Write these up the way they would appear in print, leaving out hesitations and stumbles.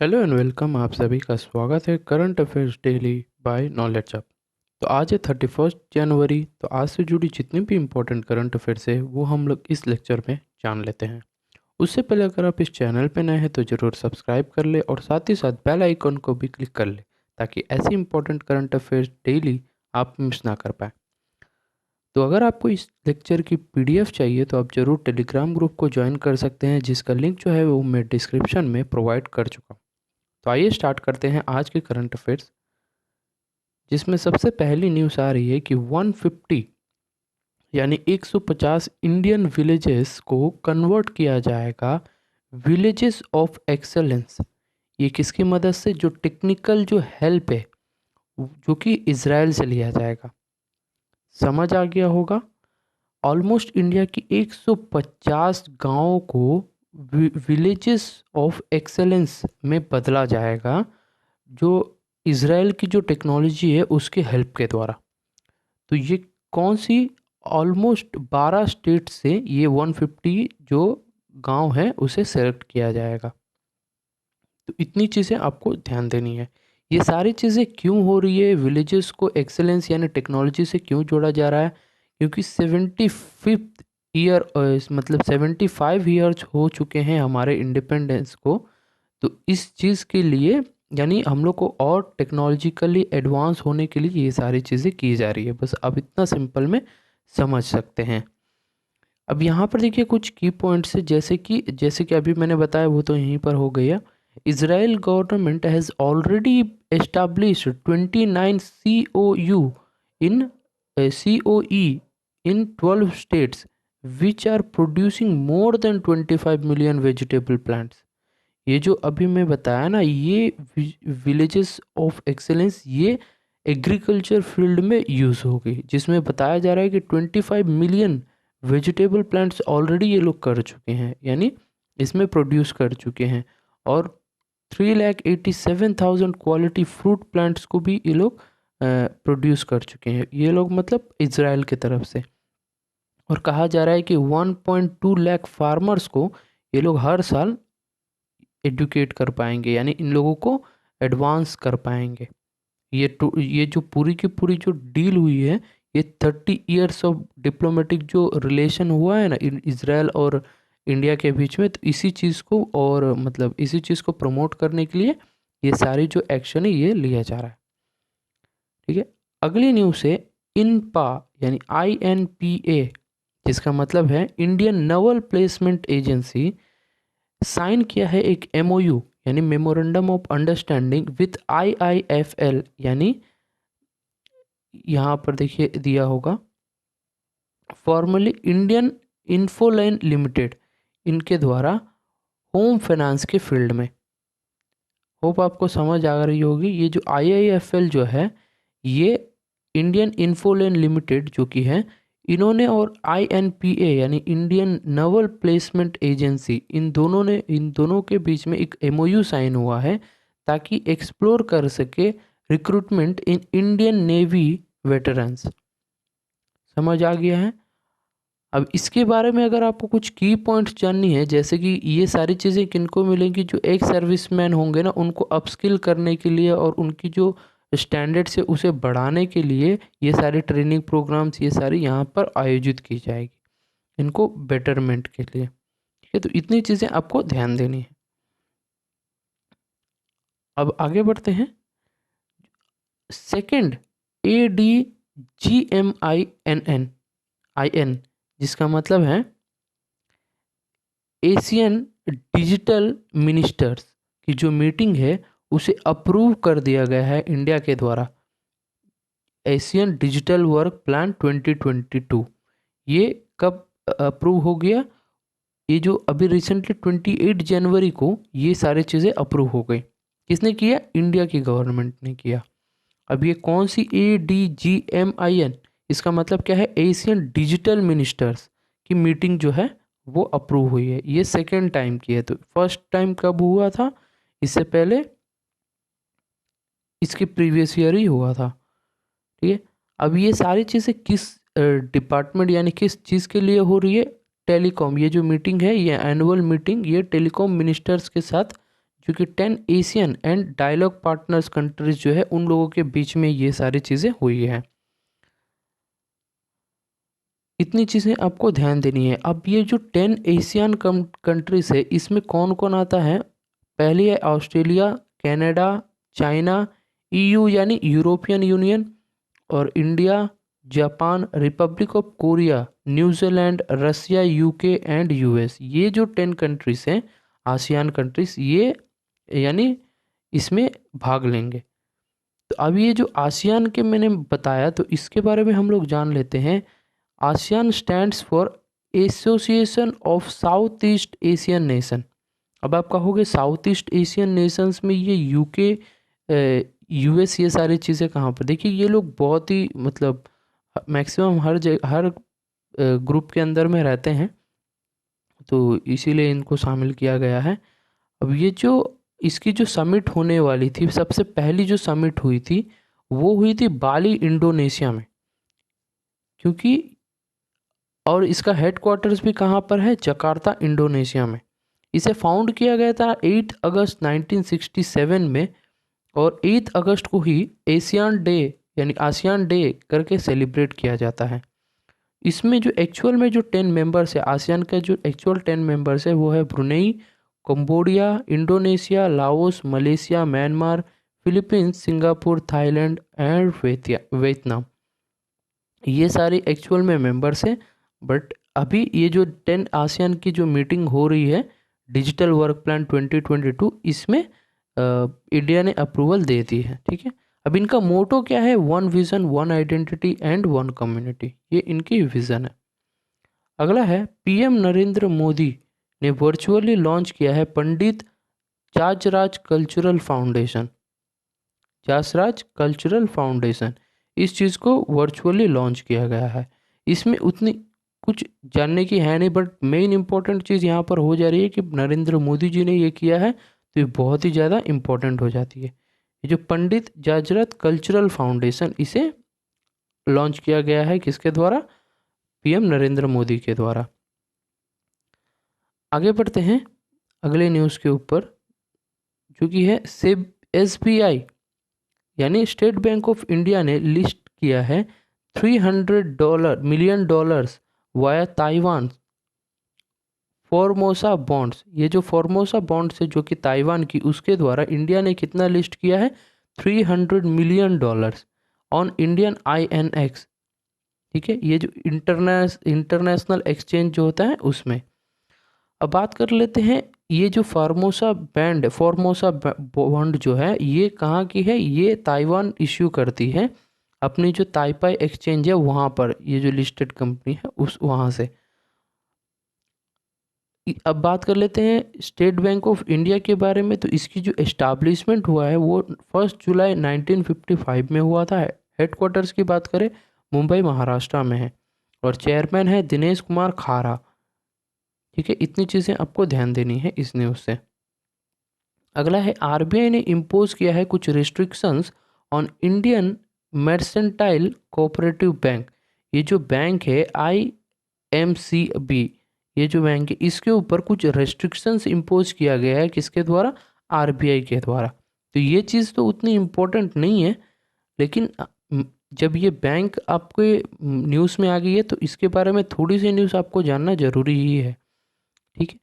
Hello and welcome. आप सभी का स्वागत है current affairs daily by knowledge up. तो आज है 31 जनवरी। तो आज से जुड़ी जितनी भी इम्पोर्टेंट करंट अफेयर्स है वो हम लोग इस लेक्चर में जान लेते हैं। उससे पहले अगर आप इस चैनल पे नए हैं तो ज़रूर सब्सक्राइब कर ले और साथ ही साथ बेल आइकन को भी क्लिक कर ले ताकि ऐसी इंपॉर्टेंट करंट अफेयर्स डेली आप मिस ना कर पाए। तो अगर आपको इस लेक्चर की पीडीएफ चाहिए तो आप ज़रूर टेलीग्राम ग्रुप को ज्वाइन कर सकते हैं, जिसका लिंक जो है वो मैं डिस्क्रिप्शन में प्रोवाइड कर चुका हूँ। तो आइए स्टार्ट करते हैं आज के करंट अफेयर्स, जिसमें सबसे पहली न्यूज़ आ रही है कि 150 यानी 150 इंडियन विलेजेस को कन्वर्ट किया जाएगा विलेजेस ऑफ एक्सेलेंस। ये किसकी मदद से? जो टेक्निकल जो हेल्प है जो कि इजराइल से लिया जाएगा। समझ आ गया होगा। ऑलमोस्ट इंडिया की 150 गांवों को विलेजेस ऑफ एक्सेलेंस में बदला जाएगा, जो इजराइल की जो टेक्नोलॉजी है उसके हेल्प के द्वारा। तो ये कौन सी? ऑलमोस्ट 12 स्टेट से ये 150 जो गांव है उसे सेलेक्ट किया जाएगा। तो इतनी चीज़ें आपको ध्यान देनी है। ये सारी चीज़ें क्यों हो रही है? विलेजेस को एक्सेलेंस यानी टेक्नोलॉजी से क्यों जोड़ा जा रहा है? क्योंकि 75th ईयर मतलब 75 ईयर्स हो चुके हैं हमारे इंडिपेंडेंस को। तो इस चीज़ के लिए यानी हम लोग को और टेक्नोलॉजिकली एडवांस होने के लिए ये सारी चीज़ें की जा रही है। बस अब इतना सिंपल में समझ सकते हैं। अब यहाँ पर देखिए कुछ की पॉइंट्स है, जैसे कि अभी मैंने बताया वो तो यहीं पर हो गया। Israel government has already established 29 in COE in 12 states which are producing more than 25 million vegetable plants. ये जो अभी मैं बताया ना, ये विलेजेस ऑफ एक्सेलेंस ये एग्रीकल्चर फील्ड में यूज़ होगी, जिसमें बताया जा रहा है कि 25 मिलियन वेजिटेबल प्लांट्स ऑलरेडी ये लोग कर चुके हैं, यानी इसमें प्रोड्यूस कर चुके हैं। और 3,87,000 क्वालिटी फ्रूट प्लांट्स को भी ये लोग प्रोड्यूस कर चुके हैं, ये लोग मतलब इजराइल की तरफ से। और कहा जा रहा है कि 1.2 लाख फार्मर्स को ये लोग हर साल एडुकेट कर पाएंगे, यानी इन लोगों को एडवांस कर पाएंगे। ये जो पूरी की पूरी जो डील हुई है, ये 30 ईयर्स ऑफ डिप्लोमेटिक जो रिलेशन हुआ है ना इजराइल और इंडिया के बीच में, तो इसी चीज़ को और मतलब इसी चीज़ को प्रमोट करने के लिए ये सारी जो एक्शन है ये लिया जा रहा है। ठीक है। अगली न्यूज़ है इनपा यानी INPA, जिसका मतलब है Indian naval placement agency, sign किया है एक MOU यानी memorandum of understanding with IIFL, यानी यहाँ पर देखिए दिया होगा फॉर्मली इंडियन इन्फोलाइन लिमिटेड, इनके द्वारा होम फाइनेंस के फील्ड में। होप आपको समझ आ रही होगी। ये जो IIFL जो है ये इंडियन इन्फोलाइन लिमिटेड जो कि है, इन्होंने और INPA यानी इंडियन नवल प्लेसमेंट एजेंसी, इन दोनों के बीच में एक MOU साइन हुआ है ताकि एक्सप्लोर कर सके recruitment in Indian navy veterans. समझ आ गया है। अब इसके बारे में अगर आपको कुछ की पॉइंट्स जाननी है, जैसे कि ये सारी चीज़ें किनको मिलेंगी, जो एक सर्विसमैन होंगे ना उनको अपस्किल करने के लिए और उनकी जो स्टैंडर्ड्स है उसे बढ़ाने के लिए ये सारे ट्रेनिंग प्रोग्राम्स ये सारी यहाँ पर आयोजित की जाएगी इनको बेटरमेंट के लिए। ठीक है, तो इतनी चीज़ें आपको ध्यान देनी है। अब आगे बढ़ते हैं। सेकंड ADGMINN जिसका मतलब है एशियन डिजिटल मिनिस्टर्स की जो मीटिंग है उसे अप्रूव कर दिया गया है इंडिया के द्वारा। एशियन डिजिटल वर्क प्लान 2022 ये कब अप्रूव हो गया? ये जो अभी रिसेंटली 28 जनवरी को ये सारी चीज़ें अप्रूव हो गई। किसने किया? इंडिया की गवर्नमेंट ने किया। अब ये कौन सी ADGMIN, इसका मतलब क्या है? एशियन डिजिटल मिनिस्टर्स की मीटिंग जो है वो अप्रूव हुई है। ये सेकेंड टाइम की है। तो फर्स्ट टाइम कब हुआ था? इससे पहले इसके प्रीवियस ईयर ही हुआ था। ठीक है। अब ये सारी चीज़ें किस डिपार्टमेंट यानी किस चीज़ के लिए हो रही है? टेलीकॉम। ये जो मीटिंग है ये एनुअल मीटिंग ये टेलीकॉम मिनिस्टर्स के साथ क्योंकि 10 Asian and dialogue partners countries जो है उन लोगों के बीच में ये सारी चीज़ें हुई है। इतनी चीज़ें आपको ध्यान देनी है। अब ये जो 10 एशियन कंट्रीज है इसमें कौन कौन आता है? पहली है ऑस्ट्रेलिया, कनाडा, चाइना, ईयू यानी यूरोपियन यूनियन, और India, Japan, Republic of Korea, New Zealand, Russia, UK and US. ये जो 10 कंट्रीज हैं आसियान कंट्रीज, ये यानी इसमें भाग लेंगे। तो अब ये जो आसियान के मैंने बताया तो इसके बारे में हम लोग जान लेते हैं। ASEAN stands for association of south east Asian nation. अब आप कहोगे साउथ ईस्ट एशियन नेशंस में ये यूके, यूएस, ये सारी चीज़ें कहाँ पर? देखिए ये लोग बहुत ही मतलब मैक्सिमम हर ग्रुप के अंदर में रहते हैं, तो इसीलिए इनको शामिल किया गया है। अब ये जो इसकी जो समिट होने वाली थी, सबसे पहली जो समिट हुई थी वो हुई थी बाली, इंडोनेशिया में, क्योंकि और इसका हेडक्वार्टर्स भी कहाँ पर है? जकार्ता, इंडोनेशिया में। इसे फाउंड किया गया था 8 अगस्त 1967 में, और 8 अगस्त को ही एशियन डे यानी आसियान डे करके सेलिब्रेट किया जाता है। इसमें जो एक्चुअल में जो 10 मेंबर्स है आसियान का, जो एक्चुअल 10 मेंबर्स है वो है Brunei, Cambodia, Indonesia, Laos, Malaysia, Myanmar, Philippines, Singapore, Thailand and Vietnam. ये सारे एक्चुअल में मेंबर्स हैं। बट अभी ये जो 10 आसियान की जो मीटिंग हो रही है डिजिटल वर्क प्लान 2022, इसमें इंडिया ने अप्रूवल दे दी है। ठीक है, अब इनका मोटो क्या है? One vision, one identity and one community, ये इनकी विजन है। अगला है पीएम नरेंद्र मोदी ने वर्चुअली लॉन्च किया है पंडित जासराज कल्चरल फाउंडेशन। जासराज कल्चरल फाउंडेशन, इस चीज़ को वर्चुअली लॉन्च किया गया है। इसमें उतनी कुछ जानने की है नहीं, बट मेन इंपॉर्टेंट चीज़ यहाँ पर हो जा रही है कि नरेंद्र मोदी जी ने ये किया है, तो ये बहुत ही ज़्यादा इम्पोर्टेंट हो जाती है। ये जो पंडित जासराज कल्चरल फाउंडेशन, इसे लॉन्च किया गया है किसके द्वारा? पीएम नरेंद्र मोदी के द्वारा। आगे बढ़ते हैं अगले न्यूज़ के ऊपर, जो कि है सेब एसबीआई यानी स्टेट बैंक ऑफ इंडिया ने लिस्ट किया है $300 million via Taiwan Formosa bonds. ये जो फॉर्मोसा बॉन्ड्स है जो कि ताइवान की, उसके द्वारा इंडिया ने कितना लिस्ट किया है? $300 मिलियन ऑन इंडियन INX। ठीक है, ये जो इंटरनेशनल एक्सचेंज जो होता है उसमें। अब बात कर लेते हैं ये जो फॉर्मोसा बॉन्ड जो है ये कहाँ की है? ये ताइवान इश्यू करती है अपनी जो ताइपाई एक्सचेंज है वहाँ पर, ये जो लिस्टेड कंपनी है उस वहाँ से। अब बात कर लेते हैं स्टेट बैंक ऑफ इंडिया के बारे में। तो इसकी जो एस्टाब्लिशमेंट हुआ है वो 1 जुलाई 1955 में हुआ था। हेडक्वार्टर्स की बात करें मुंबई, महाराष्ट्र में है, और चेयरमैन है दिनेश कुमार खारा। ठीक है, इतनी चीज़ें आपको ध्यान देनी है इस न्यूज़ से। अगला है आरबीआई ने इम्पोज किया है कुछ restrictions on Indian mercantile cooperative bank. ये जो बैंक है IMCB, ये जो बैंक है इसके ऊपर कुछ रेस्ट्रिक्शंस इम्पोज किया गया है किसके द्वारा? आरबीआई के द्वारा। तो ये चीज़ तो उतनी इम्पोर्टेंट नहीं है, लेकिन जब ये बैंक आपके न्यूज़ में आ गई है तो इसके बारे में थोड़ी सी न्यूज़ आपको जानना ज़रूरी ही है। ठीक है,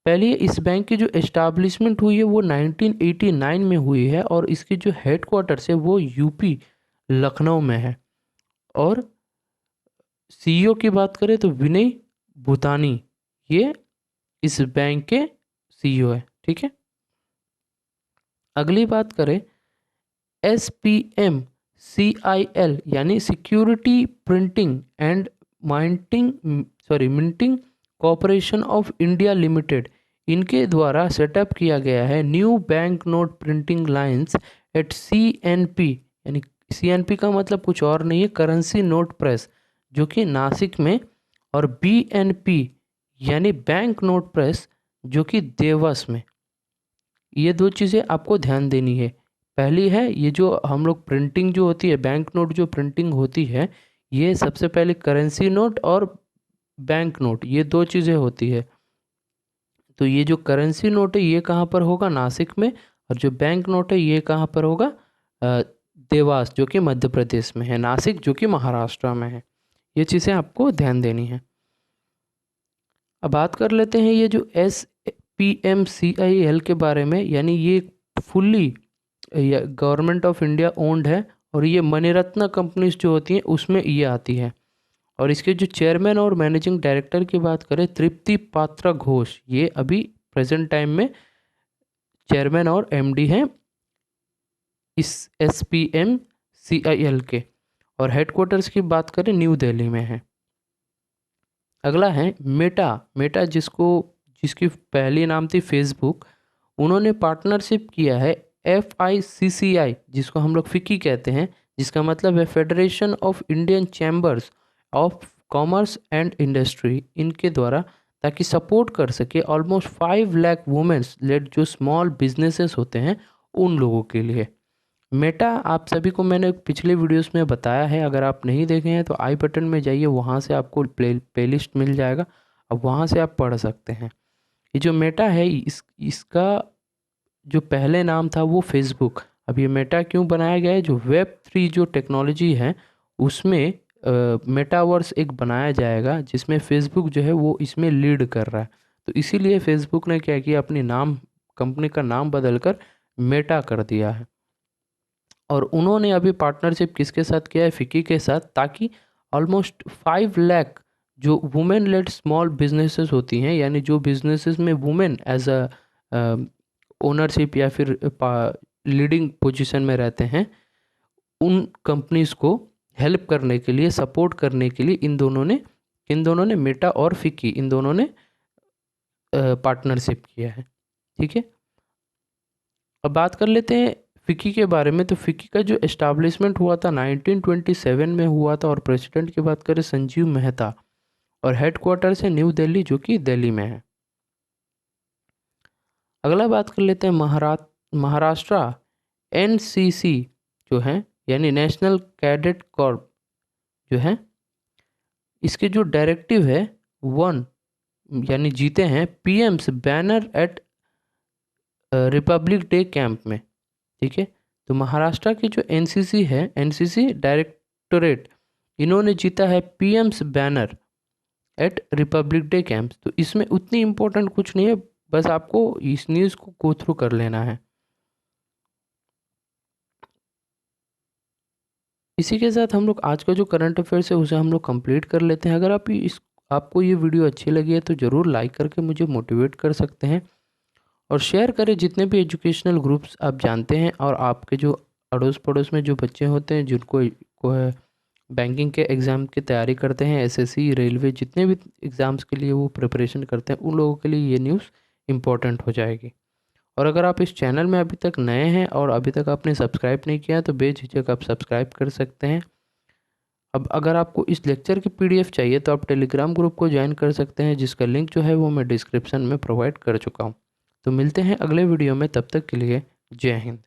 पहले इस बैंक की जो एस्टाब्लिशमेंट हुई है वो 1989 में हुई है, और इसकी जो हेडक्वार्टर्स है वो यूपी लखनऊ में है। और सीईओ की बात करें तो विनय भूतानी, ये इस बैंक के सीईओ है। ठीक है, अगली बात करें SPMCIL यानी security printing and minting corporation of India limited. इनके द्वारा सेटअप किया गया है new bank note printing lines eight CNP, यानी CNP का मतलब कुछ और नहीं है, करेंसी नोट प्रेस, जो कि नासिक में, और BNP यानी बैंक नोट प्रेस जो कि देवस में। ये दो चीज़ें आपको ध्यान देनी है। पहली है ये जो हम लोग प्रिंटिंग जो होती है, बैंक नोट जो प्रिंटिंग होती है, ये सबसे पहले करेंसी नोट और बैंक नोट, ये दो चीज़ें होती है। तो ये जो करेंसी नोट है ये कहाँ पर होगा, नासिक में। और जो बैंक नोट है ये कहाँ पर होगा, देवास जो कि मध्य प्रदेश में है, नासिक जो कि महाराष्ट्र में है। ये चीज़ें आपको ध्यान देनी है। अब बात कर लेते हैं ये जो SPMCIL के बारे में, यानी ये fully government of India owned है और ये मणिरत्न कंपनीज जो होती हैं उसमें ये आती है। और इसके जो चेयरमैन और मैनेजिंग डायरेक्टर की बात करें, तृप्ति पात्रा घोष, ये अभी प्रेजेंट टाइम में चेयरमैन और MD हैं इस SPMCIL के। और हेडक्वार्टर्स की बात करें न्यू दिल्ली में है। अगला है मेटा। मेटा जिसकी पहली नाम थी फेसबुक, उन्होंने पार्टनरशिप किया है FICCI, जिसको हम लोग फिक्की कहते हैं, जिसका मतलब है federation of Indian chambers of commerce and industry, इनके द्वारा, ताकि सपोर्ट कर सके ऑलमोस्ट 5 लाख वुमेन्स लेड जो स्मॉल बिजनेसेस होते हैं उन लोगों के लिए। मेटा आप सभी को मैंने पिछले वीडियोस में बताया है, अगर आप नहीं देखे हैं तो आई बटन में जाइए, वहाँ से आपको प्लेलिस्ट मिल जाएगा, अब वहाँ से आप पढ़ सकते हैं। ये जो मेटा है इसका जो पहले नाम था वो फेसबुक। अब ये मेटा क्यों बनाया गया है, जो Web3 जो टेक्नोलॉजी है उसमें मेटावर्स एक बनाया जाएगा जिसमें फेसबुक जो है वो इसमें लीड कर रहा है। तो इसीलिए फेसबुक ने क्या किया, अपनी कंपनी का नाम बदलकर मेटा कर दिया है। और उन्होंने अभी पार्टनरशिप किसके साथ किया है, फिक्की के साथ, ताकि ऑलमोस्ट 5 लाख जो वुमेन लेड स्मॉल बिजनेसेस होती हैं, यानी जो बिजनेसेस में वुमेन एज अ ओनरशिप या फिर लीडिंग पोजीशन में रहते हैं, उन कंपनीज को हेल्प करने के लिए, सपोर्ट करने के लिए इन दोनों ने मेटा और फिक्की, इन दोनों ने पार्टनरशिप किया है। ठीक है, अब बात कर लेते हैं फिक्की के बारे में। तो फिक्की का जो एस्टाब्लिशमेंट हुआ था 1927 में हुआ था, और प्रेसिडेंट की बात करें संजीव मेहता, और हेडक्वार्टर्स है न्यू दिल्ली जो कि दिल्ली में है। अगला बात कर लेते हैं महाराष्ट्र NCC जो है, यानी नेशनल कैडेट कॉर्प जो है, इसके जो डायरेक्टिव है 1, यानी जीते हैं PM's banner at Republic Day camp में। ठीक है, तो महाराष्ट्र की जो NCC है, NCC डायरेक्टोरेट, इन्होंने जीता है PM's banner at Republic Day camp. तो इसमें उतनी इम्पोर्टेंट कुछ नहीं है, बस आपको इस न्यूज़ को गो थ्रू कर लेना है। इसी के साथ हम लोग आज का जो करंट अफेयर्स है उसे हम लोग कंप्लीट कर लेते हैं। अगर आपको ये वीडियो अच्छी लगी है तो ज़रूर लाइक करके मुझे मोटिवेट कर सकते हैं, और शेयर करें जितने भी एजुकेशनल ग्रुप्स आप जानते हैं, और आपके जो अड़ोस पड़ोस में जो बच्चे होते हैं जिनको बैंकिंग के एग्ज़ाम की तैयारी करते हैं, SSC, रेलवे, जितने भी एग्ज़ाम्स के लिए वो प्रिपरेशन करते हैं, उन लोगों के लिए ये न्यूज़ इम्पोर्टेंट हो जाएगी। और अगर आप इस चैनल में अभी तक नए हैं और अभी तक आपने सब्सक्राइब नहीं किया तो बेझिझक आप सब्सक्राइब कर सकते हैं। अब अगर आपको इस लेक्चर की PDF चाहिए तो आप टेलीग्राम ग्रुप को ज्वाइन कर सकते हैं, जिसका लिंक जो है वो मैं डिस्क्रिप्शन में प्रोवाइड कर चुका हूँ। तो मिलते हैं अगले वीडियो में, तब तक के लिए जय हिंद।